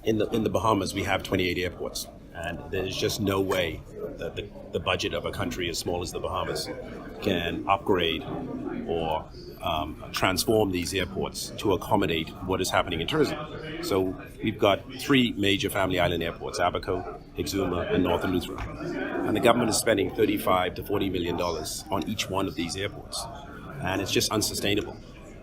in the Bahamas, we have 28 airports, and there's just no way that the budget of a country as small as the Bahamas can upgrade or transform these airports to accommodate what is happening in tourism. So we've got 3 major family island airports: Abaco, Exuma, and Northern Lutheran. And the government is spending $35 to $40 million on each one of these airports. And it's just unsustainable.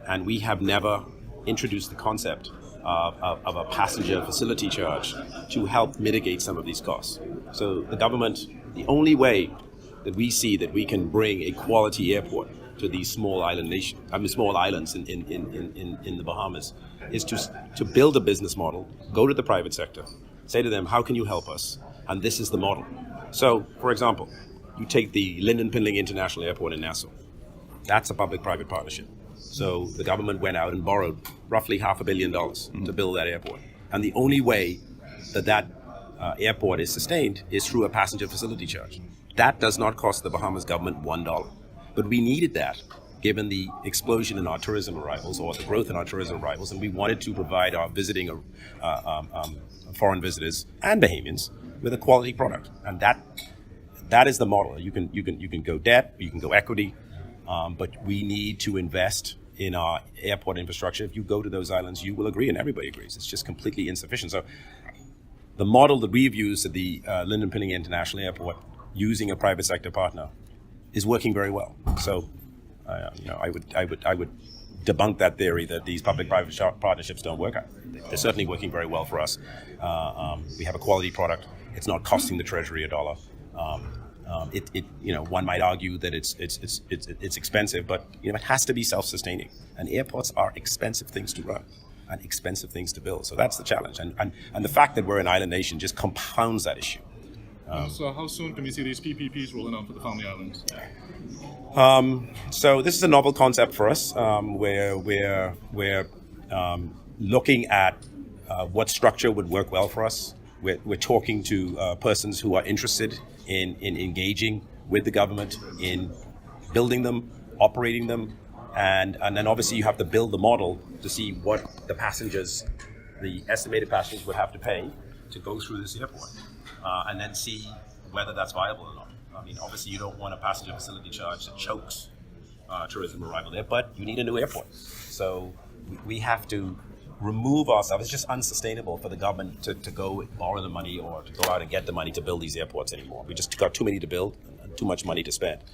And we have never introduced the concept of a passenger facility charge to help mitigate some of these costs. So the government, the only way that we see that we can bring a quality airport to these small islands in the Bahamas, is to build a business model, go to the private sector, say to them, how can you help us? And this is the model. So, for example, you take the Lynden Pindling International Airport in Nassau. That's a public-private partnership. So the government went out and borrowed roughly $500 million to build that airport. And the only way that airport is sustained is through a passenger facility charge. That does not cost the Bahamas government $1. But we needed that given the explosion in our tourism arrivals, or the growth in our tourism arrivals, and we wanted to provide our visiting foreign visitors and Bahamians with a quality product. And that is the model. You can go debt, you can go equity, but we need to invest in our airport infrastructure. If you go to those islands, you will agree, and everybody agrees, it's just completely insufficient. So the model that we've used at the Lynden Pindling International Airport, using a private sector partner, is working very well. So I would debunk that theory that these public-private partnerships don't work out. They're certainly working very well for us. We have a quality product. It's not costing the Treasury a dollar. One might argue that it's expensive, but it has to be self-sustaining. And airports are expensive things to run and expensive things to build. So that's the challenge. And the fact that we're an island nation just compounds that issue. So how soon can we see these PPPs rolling out for the family islands? So this is a novel concept for us, where we're looking at what structure would work well for us. We're talking to persons who are interested in engaging with the government in building them, operating them, and then obviously you have to build the model to see what the estimated passengers would have to pay to go through this airport, and then see whether that's viable or not. I mean, obviously you don't want a passenger facility charge that chokes tourism arrival there, but you need a new airport. So we have to remove ourselves. It's just unsustainable for the government to go borrow the money or to go out and get the money to build these airports anymore. We just got too many to build and too much money to spend.